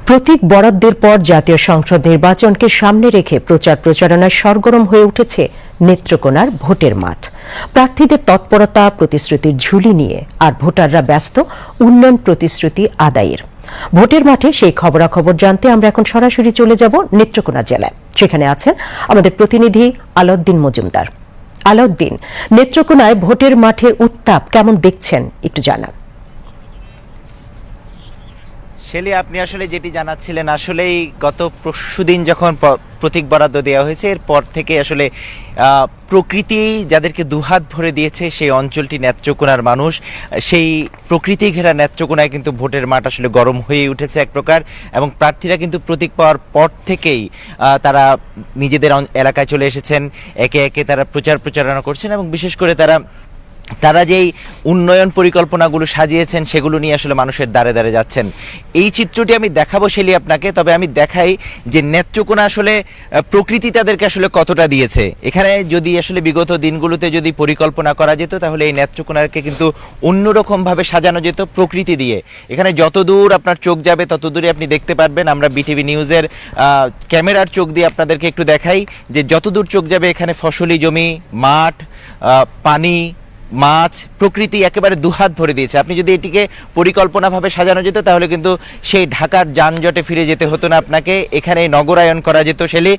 প্রতীক বরাদ্দের পর জাতীয় সংসদ নির্বাচনকে সামনে রেখে প্রচার প্রচারণায় সরগরম হয়ে উঠেছে নেত্রকোনার ভোটের মাঠ। প্রার্থীদের তৎপরতা, প্রতিশ্রুতির ঝুলি নিয়ে, আর ভোটাররা ব্যস্ত উন্নয়ন প্রতিশ্রুতি আদায়ের। ভোটের মাঠে সেই খবরাখবর জানতে আমরা এখন সরাসরি চলে যাব নেত্রকোনা জেলায়। সেখানে আছেন আমাদের প্রতিনিধি আলাউদ্দিন মজুমদার। আলাউদ্দিন, নেত্রকোনায় ভোটের মাঠের উত্তাপ কেমন দেখছেন একটু জানান। শেলি, আপনি আসলে যেটি জানাচ্ছিলেন, আসলেই গত পরশুদিন যখন প্রতীক বরাদ্দ দেওয়া হয়েছে, এরপর থেকে আসলে প্রকৃতি যাদেরকে দুহাত ভরে দিয়েছে সেই অঞ্চলটি নেত্রকোনার মানুষ, সেই প্রকৃতি ঘেরা নেত্রকোনায় কিন্তু ভোটের মাঠ আসলে গরম হয়ে উঠেছে এক প্রকার। এবং প্রার্থীরা কিন্তু প্রতীক পাওয়ার পর থেকেই তারা নিজেদের এলাকায় চলে এসেছেন, একে একে তারা প্রচারণা করছেন এবং বিশেষ করে তারা যেই উন্নয়ন পরিকল্পনাগুলো সাজিয়েছেন সেগুলো নিয়ে আসলে মানুষের দ্বারে দ্বারে যাচ্ছেন। এই চিত্রটি আমি দেখাবো শেলি আপনাকে, তবে আমি দেখাই যে নেত্রকোনা আসলে প্রকৃতি তাদেরকে আসলে কতটা দিয়েছে। এখানে যদি আসলে বিগত দিনগুলোতে যদি পরিকল্পনা করা যেত তাহলে এই নেত্রকোনাকে কিন্তু অন্যরকমভাবে সাজানো যেত প্রকৃতি দিয়ে। এখানে যতদূর আপনার চোখ যাবে ততদূরই আপনি দেখতে পারবেন। আমরা বিটিভি নিউজের ক্যামেরার চোখ দিয়ে আপনাদেরকে একটু দেখাই যে যতদূর চোখ যাবে এখানে ফসলি জমি, মাঠ, পানি, মাছ, প্রকৃতি একেবারে দুহাত ভরে দিয়েছে। আপনি যদি এটিকে পরিকল্পনাভাবে সাজানো যেত তাহলে কিন্তু সেই ঢাকার যানজটে ফিরে যেতে হতো না আপনাকে, এখানে নগরায়ন করা যেত শেলি।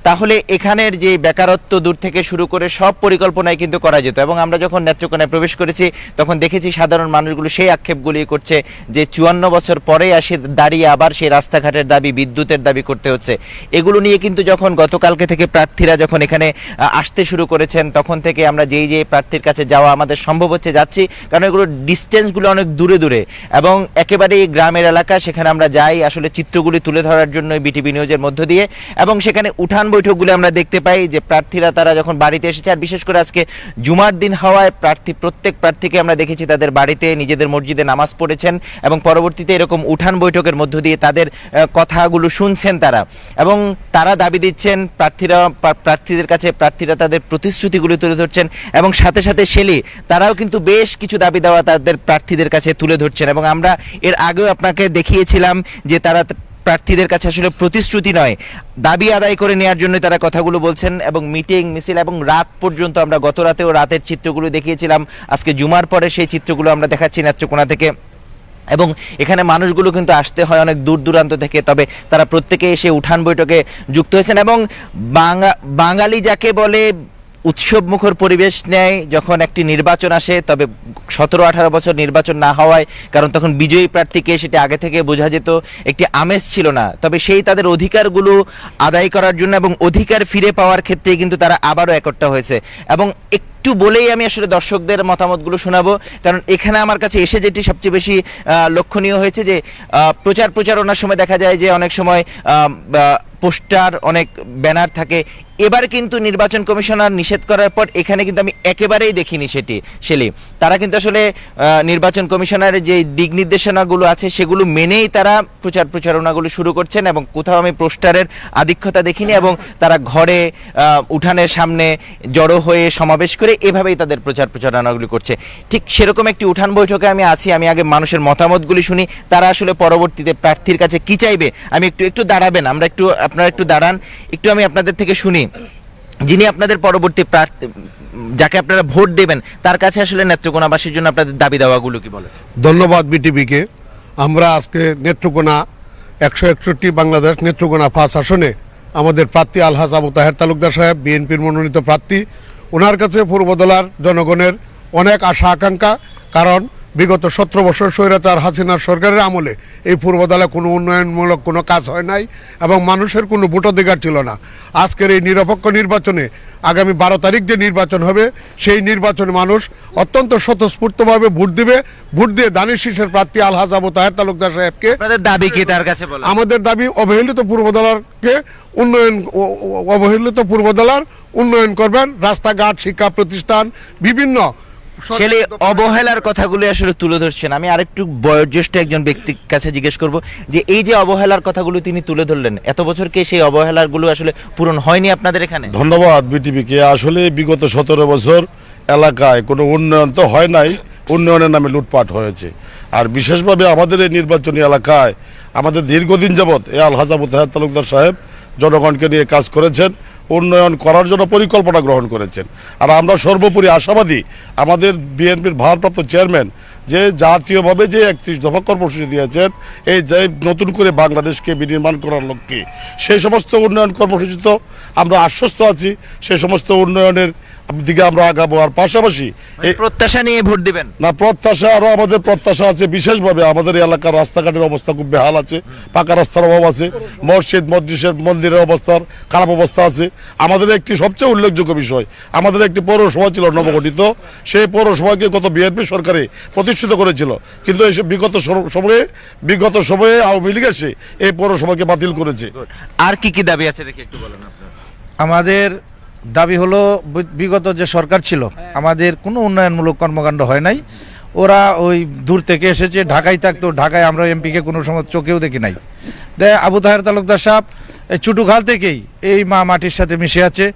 তাহলে এখানের যে বেকারত্ব দূর থেকে শুরু করে সব পরিকল্পনায় কিন্তু করা যেত। এবং আমরা যখন নেত্রকোনায় প্রবেশ করেছি তখন দেখেছি সাধারণ মানুষগুলো সেই আক্ষেপগুলি করছে যে 54 বছর পরে আসে দাঁড়িয়ে আবার সেই রাস্তাঘাটের দাবি, বিদ্যুতের দাবি করতে হচ্ছে। এগুলো নিয়ে কিন্তু যখন গতকালকে থেকে প্রার্থীরা যখন এখানে আসতে শুরু করেছেন তখন থেকে আমরা যেই প্রার্থীর কাছে যাওয়া আমাদের সম্ভব হচ্ছে যাচ্ছি, কারণ এগুলো ডিস্টেন্সগুলো অনেক দূরে দূরে এবং একেবারে গ্রামের এলাকা। সেখানে আমরা যাই আসলে চিত্রগুলি তুলে ধরার জন্য বিটিভি নিউজের মধ্য দিয়ে, এবং সেখানে উঠান বৈঠকগুলো আমরা দেখতে পাই যে প্রার্থীরা তারা যখন বাড়িতে এসেছে, আর বিশেষ করে আজকে জুমার দিন হওয়ায় প্রত্যেক প্রার্থীকে আমরা দেখেছি তাদের বাড়িতে নিজেদের মসজিদে নামাজ পড়েছেন এবং পরবর্তীতে এরকম উঠান বৈঠকের মধ্য দিয়ে তাদের কথাগুলো শুনছেন তারা, এবং তারা দাবি দিচ্ছেন প্রার্থীদের কাছে, প্রার্থীরা তাদের প্রতিশ্রুতিগুলো তুলে ধরছেন এবং সাথে সাথে শেলি তারাও কিন্তু বেশ কিছু দাবি দেওয়া তাদের প্রার্থীদের কাছে তুলে ধরছেন। এবং আমরা এর আগেও আপনাকে দেখিয়েছিলাম যে তারা প্রার্থীদের কাছে আসলে প্রতিশ্রুতি নয়, দাবি আদায় করে নেওয়ার জন্য তারা কথাগুলো বলছেন এবং মিটিং মিছিল এবং রাত পর্যন্ত, আমরা গত রাতেও রাতের চিত্রগুলো দেখিয়েছিলাম, আজকে জুমার পরে সেই চিত্রগুলো আমরা দেখাচ্ছি নেত্রকোনা থেকে। এবং এখানে মানুষগুলো কিন্তু আসতে হয় অনেক দূর দূরান্ত থেকে, তবে তারা প্রত্যেকে এসে উঠান বৈঠকে যুক্ত হয়েছেন। এবং বাঙালি যাকে বলে উৎসব মুখর পরিবেশ নেয় যখন একটি নির্বাচন আসে, তবে 17-18 বছর নির্বাচন না হওয়ায়, কারণ তখন বিজয়ী প্রার্থীকে সেটা আগে থেকে বোঝা যেত, একটি আমেজ ছিল না, তবে সেই তাদের অধিকারগুলো আদায় করার জন্য এবং অধিকার ফিরে পাওয়ার ক্ষেত্রে কিন্তু তারা আবারও একট্টা হয়েছে। এবং একটু বলেই আমি আসলে দর্শকদের মতামতগুলো শোনাবো, কারণ এখানে আমার কাছে এসে যেটি সবচেয়ে বেশি লক্ষণীয় হয়েছে যে প্রচারণার সময় দেখা যায় যে অনেক সময় পোস্টার, অনেক ব্যানার থাকে। এবার কিন্তু নির্বাচন কমিশনার নিষেধ করার পর এখানে কিন্তু আমি একেবারেই দেখিনি শেলি। তারা কিন্তু আসলে নির্বাচন কমিশনারের যে দিক নির্দেশনাগুলো আছে সেগুলো মেনেই তারা প্রচারণাগুলো শুরু করছেন, এবং কোথাও আমি পোস্টারের আধিক্যতা দেখিনি। এবং তারা ঘরে, উঠানের সামনে জড়ো হয়ে সমাবেশ করে এভাবেই তাদের প্রচারণাগুলি করছে। ঠিক সেরকম একটি উঠান বৈঠকে আমি আছি। আমি আগে মানুষের মতামতগুলি শুনি, তারা আসলে পরবর্তীতে প্রার্থীর কাছে কি চাইবে। আমি একটু দাঁড়াবেন, আপনারা একটু দাঁড়ান, একটু আমি আপনাদের থেকে শুনি যিনি আপনাদের পরবর্তী প্রার্থী, যাকে আপনারা ভোট দেবেন, তার কাছে আসলে নেত্রকোনাবাসীর জন্য আপনাদের দাবি দাওয়াগুলো কি বলে। ধন্যবাদ বিটিভিকে। আমরা আজকে নেত্রকোনা 161 বাংলাদেশ নেত্রকোনা 5 আসনে আমাদের প্রার্থী আলহাজ আবু তাহের তালুকদার সাহেব, বিএনপির মনোনীত প্রার্থী। ওনার কাছে পূর্বদলার জনগণের অনেক আশা আকাঙ্ক্ষা, কারণ বিগত 17 বছর স্বৈরাচার হাসিনার সরকারের আমলে এই পূর্বদলে কোনো উন্নয়নমূলক কোনো কাজ হয় নাই এবং মানুষের কোনো ভোটাধিকার ছিল না। আজকের এই নিরপেক্ষ নির্বাচনে আগামী 12 তারিখ যে নির্বাচন হবে, সেই নির্বাচনে মানুষ অত্যন্ত স্বতঃস্ফূর্তভাবে ভোট দিয়ে দানিশ শীষের প্রার্থী আলহাজ আবু তাহের তালুকদার সাহেবকে। দাবি কি তার কাছে বলেন? আমাদের দাবি অবহেলিত পূর্বদলার উন্নয়ন করবেন, রাস্তাঘাট, শিক্ষা প্রতিষ্ঠান, বিভিন্ন ছেলে অবহেলার কথাগুলো আসলে তুলে ধরছেন। আমি আরেকটু বয়োজ্যেষ্ঠ একজন ব্যক্তির কাছে জিজ্ঞেস করব যে এই যে অবহেলার কথাগুলো তিনি তুলে ধরলেন, এত বছর কি সেই অবহেলাগুলো আসলে পূরণ হয়নি আপনাদের এখানে? ধন্যবাদ বিটিভিকে। আসলে বিগত 17 বছর এলাকায় কোনো উন্নয়ন তো হয় নাই, উন্নয়নের নামে লুটপাট হয়েছে। আর বিশেষভাবে আমাদের এই নির্বাচনী এলাকায় আমাদের দীর্ঘদিন যাবৎ এ আলহাজ আবু তাহের তালুকদার সাহেব জনগণকে নিয়ে কাজ করেছেন, উন্নয়ন করার জন্য পরিকল্পনা গ্রহণ করেছেন। আর আমরা সর্বোপরি আশাবাদী আমাদের বিএনপির ভারপ্রাপ্ত চেয়ারম্যান যে জাতীয়ভাবে যে 31 দফা কর্মসূচি দিয়েছেন, এই যে নতুন করে বাংলাদেশকে বিনির্মাণ করার লক্ষ্যে সেই সমস্ত উন্নয়ন কর্মসূচি তো আমরা আশ্বস্ত আছি, সেই সমস্ত উন্নয়নের দিকে আমরা আগাবো। আর পাশাপাশি এই প্রত্যাশা নিয়ে ভোট দিবেন না, প্রত্যাশা আরও আমাদের প্রত্যাশা আছে। বিশেষভাবে আমাদের এলাকার রাস্তাঘাটের অবস্থা খুব বেহাল আছে, পাকা রাস্তার অভাব আছে, মন্দিরের অবস্থার খারাপ অবস্থা আছে। আমাদের একটি সবচেয়ে উল্লেখযোগ্য বিষয়, আমাদের একটি পৌরসভা ছিল নবগঠিত, সেই পৌরসভাকে গত বিএনপি সরকারে প্রতিষ্ঠিত করেছিল, কিন্তু এসে বিগত সময়ে আওয়ামী লীগ এসে এই পৌরসভাকে বাতিল করেছে। আর কি কি দাবি আছে দেখি একটু বলেন আপনার। আমাদের দাবি হলো বিগত যে সরকার ছিল আমাদের কোনো উন্নয়নমূলক কর্মকাণ্ড হয় নাই। ওরা ওই দূর থেকে এসেছে, ঢাকায় থাকতো, ঢাকায় আমরা এমপিকে কোনো সময় চোখেও দেখি নাই। আবু তাহের তালুকদার সাহেব চুটুখাল থেকেই এই মাটির সাথে মিশে আছে,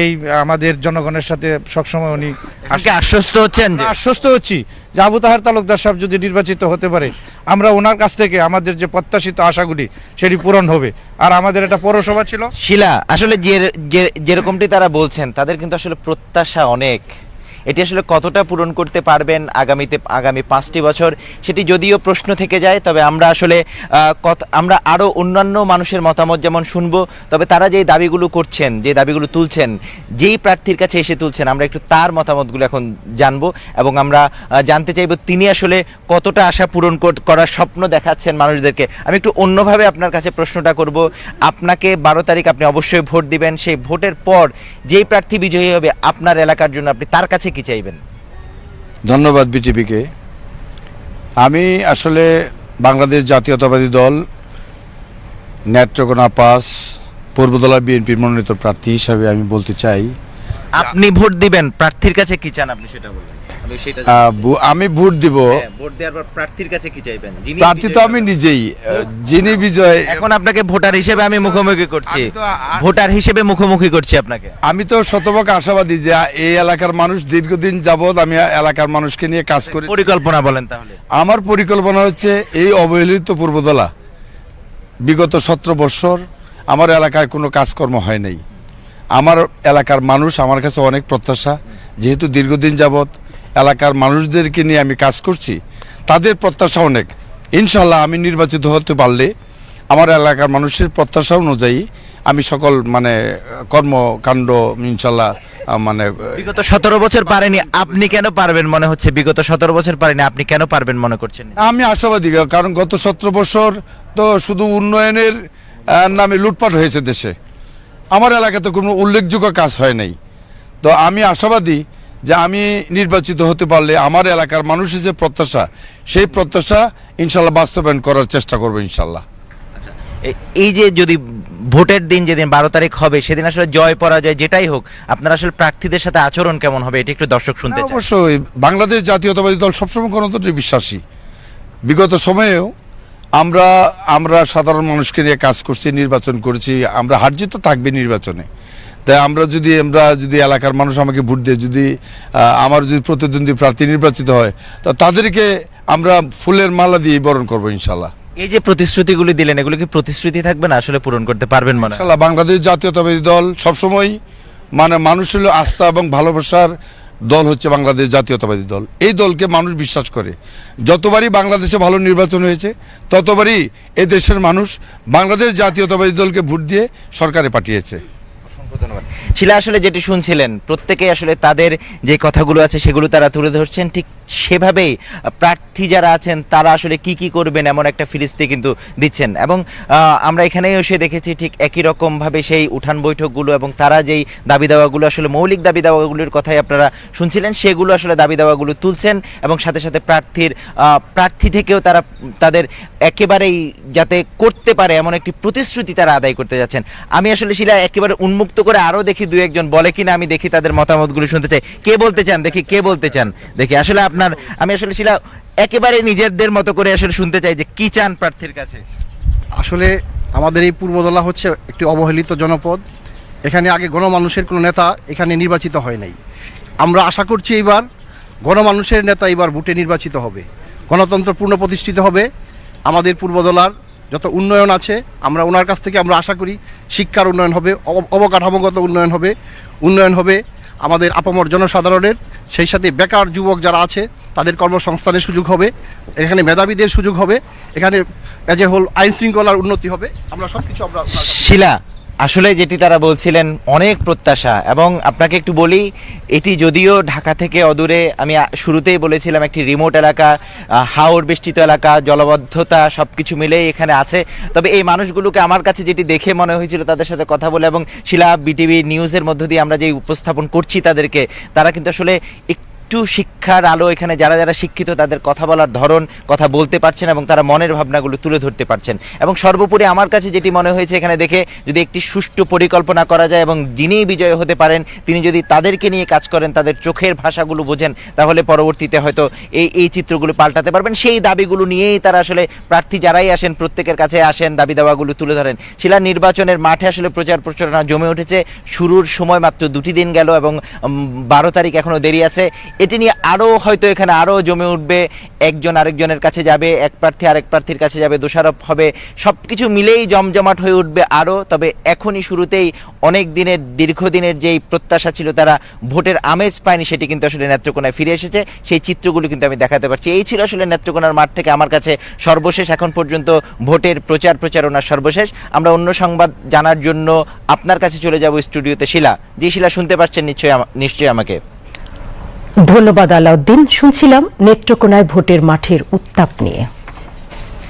এই আমাদের জনগণের সাথে সবসময় উনি আজকে আশ্বস্ত হচ্ছেন যে আশ্বস্ত হচ্ছি যে আবু তাহের তালুকদার সাহেব যদি নির্বাচিত হতে পারে, আমরা ওনার কাছ থেকে আমাদের যে প্রত্যাশিত আশাগুলি সেটি পূরণ হবে। আর আমাদের এটা পৌরসভা ছিল। শিলা, আসলে যেরকমটি তারা বলছেন তাদের কিন্তু আসলে প্রত্যাশা অনেক, এটি আসলে কতটা পূরণ করতে পারবেন আগামী 5টি বছর সেটি যদিও প্রশ্ন থেকে যায়, তবে আমরা আসলে আমরা আরও অন্যান্য মানুষের মতামত যেমন শুনবো, তবে তারা যেই দাবিগুলো করছেন, যে দাবিগুলো তুলছেন, যেই প্রার্থীর কাছে এসে তুলছেন, আমরা একটু তার মতামতগুলো এখন জানবো এবং আমরা জানতে চাইব তিনি আসলে কতটা আশা পূরণ করার স্বপ্ন দেখাচ্ছেন মানুষদেরকে। আমি একটু অন্যভাবে আপনার কাছে প্রশ্নটা করব। আপনাকে 12 তারিখ আপনি অবশ্যই ভোট দিবেন, সেই ভোটের পর যেই প্রার্থী বিজয়ী হবে আপনার এলাকার জন্য আপনি তার কাছে কি চাইবেন? ধন্যবাদ বিটিভিকে। আমি আসলে বাংলাদেশ জাতীয়তাবাদী দল নেত্রকোনা 5 পূর্বদলা বিএনপির মনোনীত প্রার্থী হিসাবে আমি বলতে চাই, আপনি ভোট দিবেন, প্রার্থীর কাছে কি চান আপনি সেটা বলবেন। আমি সেটা আমি ভোট দিব। ভোট দেওয়ার পর প্রার্থীর কাছে কি চাইবেন? প্রার্থী তো আমি নিজেই, যিনি বিজয়। এখন আপনাকে ভোটার হিসেবে আমি মুখোমুখি করছি, ভোটার হিসেবে মুখোমুখি করছি আপনাকে। আমি তো শতভাগ আশাবাদী যে এই এলাকার মানুষ দীর্ঘদিন যাবৎ আমি এলাকার মানুষকে নিয়ে কাজ করি। পরিকল্পনা বলেন তাহলে। আমার পরিকল্পনা হচ্ছে এই অবহেলিত পূর্বদলা বিগত 17 বছর আমার এলাকায় কোনো কাজকর্ম হয় নাই। আমার এলাকার মানুষ আমার কাছে অনেক প্রত্যাশা, যেহেতু দীর্ঘদিন যাবৎ এলাকার মানুষদেরকে নিয়ে আমি কাজ করছি, তাদের প্রত্যাশা অনেক। ইনশাল্লাহ আমি নির্বাচিত হতে পারলে আমার এলাকার মানুষের প্রত্যাশা অনুযায়ী আমি সকল কর্মকাণ্ড ইনশাল্লাহ বিগত 17 বছর পারেনি, আপনি কেন পারবেন মনে হচ্ছে? বিগত 17 বছর পারেনি, আপনি কেন পারবেন মনে করছেন? আমি আশাবাদী, কারণ গত 17 বছর তো শুধু উন্নয়নের নামে লুটপাট হয়েছে দেশে, আমার এলাকাতে কোনো উল্লেখযোগ্য কাজ হয় নাই। তো আমি আশাবাদী যে আমি নির্বাচিত হতে পারলে আমার এলাকার মানুষের যে প্রত্যাশা, সেই প্রত্যাশা ইনশাল্লাহ বাস্তবায়ন করার চেষ্টা করবো ইনশাল্লাহ। এই যে যদি ভোটের দিন যেদিন 12 তারিখ হবে সেদিন আসলে জয় পরাজয় যেটাই হোক, আপনার আসলে প্রার্থীদের সাথে আচরণ কেমন হবে এটা একটু দর্শক শুনতে চাই। অবশ্যই বাংলাদেশ জাতীয়তাবাদী দল সবসময় গণতন্ত্রে বিশ্বাসী। বিগত সময়েও আমরা সাধারণ মানুষকে নিয়ে কাজ করছি, নির্বাচন করেছি, আমরা হার জিত তো থাকবে নির্বাচনে। তাই আমরা যদি এলাকার মানুষ আমাকে ভোট দিয়ে আমার যদি প্রতিদ্বন্দ্বী প্রার্থী নির্বাচিত হয়, তো তাদেরকে আমরা ফুলের মালা দিয়ে বরণ করবো ইনশাল্লাহ। এই যে প্রতিশ্রুতিগুলি দিলেন, এগুলো কি প্রতিশ্রুতি থাকবে না আসলে পূরণ করতে পারবেন মনে হয়? ইনশাল্লাহ বাংলাদেশ জাতীয়তাবাদী দল সবসময় মানুষের আস্থা এবং ভালোবাসার দল হচ্ছে বাংলাদেশ জাতীয়তাবাদী দল। এই দলকে মানুষ বিশ্বাস করে। যতবারই বাংলাদেশে ভালো নির্বাচন হয়েছে ততবারই এই দেশের মানুষ বাংলাদেশ জাতীয়তাবাদী দলকে ভোট দিয়ে সরকারে পাঠিয়েছে। শিলা, আসলে যেটি শুনছিলেন প্রত্যেকেই আসলে তাদের যে কথাগুলো আছে সেগুলো তারা তুলে ধরছেন, ঠিক সেভাবেই প্রার্থী যারা আছেন তারা আসলে কি কি করবেন এমন একটা ফিরিস্তি কিন্তু দিচ্ছেন। এবং আমরা এখানেই এসে দেখেছি ঠিক একই রকমভাবে সেই উঠান বৈঠকগুলো এবং তারা যেই দাবি দাওয়াগুলো আসলে মৌলিক দাবি দাওয়াগুলোর কথাই আপনারা শুনছিলেন, সেগুলো আসলে দাবি দাওয়াগুলো তুলছেন এবং সাথে সাথে প্রার্থী থেকেও তারা তাদের একেবারেই যাতে করতে পারে এমন একটি প্রতিশ্রুতি তারা আদায় করতে যাচ্ছেন। আমি আসলে শিলা একেবারে উন্মুক্ত করে আরও দেখি দু একজন বলে কিনা, আমি দেখি তাদের মতামতগুলো শুনতে চাই। কে বলতে চান দেখি, কে বলতে চান দেখি। আসলে আমি আসলে শিলা একেবারে নিজেদের মতো করে আসলে শুনতে চাই যে কি চান প্রার্থীর কাছে। আসলে আমাদের এই পূর্বদলা হচ্ছে একটি অবহেলিত জনপদ। এখানে আগে গণমানুষের কোনো নেতা এখানে নির্বাচিত হয় নাই। আমরা আশা করছি এইবার গণমানুষের নেতা এবার ভোটে নির্বাচিত হবে, গণতন্ত্র পূর্ণ প্রতিষ্ঠিত হবে। আমাদের পূর্বদলার যত উন্নয়ন আছে আমরা ওনার কাছ থেকে আমরা আশা করি শিক্ষার উন্নয়ন হবে, অবকাঠামোগত উন্নয়ন হবে আমাদের আপামর জনসাধারণের, সেই সাথে বেকার যুবক যারা আছে তাদের কর্মসংস্থানের সুযোগ হবে, এখানে মেধাবীদের সুযোগ হবে, এখানে এজ এ হোল আইন শৃঙ্খলার উন্নতি হবে। আমরা সব কিছু আমরা শিলা, আসলে যেটি তারা বলছিলেন অনেক প্রত্যাশা, এবং আপনাকে একটু বলি এটি যদিও ঢাকা থেকে অদূরে, আমি শুরুতেই বলেছিলাম একটি রিমোট এলাকা, হাওড় বেষ্টিত এলাকা, জলবদ্ধতা সব কিছু মিলেই এখানে আছে। তবে এই মানুষগুলোকে আমার কাছে যেটি দেখে মনে হয়েছিল তাদের সাথে কথা বলে, এবং শিলা বিটিভি নিউজের মধ্য দিয়ে আমরা যে উপস্থাপন করছি তাদেরকে, তারা কিন্তু আসলে একটু শিক্ষার আলো, এখানে যারা যারা শিক্ষিত তাদের কথা বলার ধরন, কথা বলতে পারছেন এবং তারা মনের ভাবনাগুলো তুলে ধরতে পারছেন। এবং সর্বোপরি আমার কাছে যেটি মনে হয়েছে এখানে দেখে, যদি একটি সুষ্ঠু পরিকল্পনা করা যায় এবং যিনি বিজয় হতে পারেন তিনি যদি তাদেরকে নিয়ে কাজ করেন, তাদের চোখের ভাষাগুলো বোঝেন, তাহলে পরবর্তীতে হয়তো এই চিত্রগুলো পাল্টাতে পারবেন। সেই দাবিগুলো নিয়েই তারা আসলে প্রার্থী যারাই আসেন প্রত্যেকের কাছে আসেন, দাবি দাওয়াগুলো তুলে ধরেন। শিলা, নির্বাচনের মাঠে আসলে প্রচার প্রচারণা জমে উঠেছে। শুরুর সময় মাত্র 2টি দিন গেল এবং 12 তারিখ এখনো দেরি আছে। এটি নিয়ে আরও হয়তো এখানে আরও জমে উঠবে, একজন আরেকজনের কাছে যাবে, এক প্রার্থী আরেক প্রার্থীর কাছে যাবে, দোষারোপ হবে, সব কিছু মিলেই জমজমাট হয়ে উঠবে আরও। তবে এখনই শুরুতেই অনেক দিনের দীর্ঘদিনের যেই প্রত্যাশা ছিল তারা ভোটের আমেজ পায়নি, সেটি কিন্তু আসলে নেত্রকোনায় ফিরে এসেছে। সেই চিত্রগুলো কিন্তু আমি দেখাতে পারছি। এই ছিল আসলে নেত্রকোনার মাঠ থেকে আমার কাছে সর্বশেষ এখন পর্যন্ত ভোটের প্রচারণার সর্বশেষ। আমরা অন্য সংবাদ জানার জন্য আপনার কাছে চলে যাব স্টুডিওতে। শিলা, জি শিলা, শুনতে পাচ্ছেন নিশ্চয়ই আমাকে? ধন্যবাদ আলাউদ্দিন। শুনছিলাম নেত্রকোনায় ভোটের মাঠের উত্তাপ নিয়ে।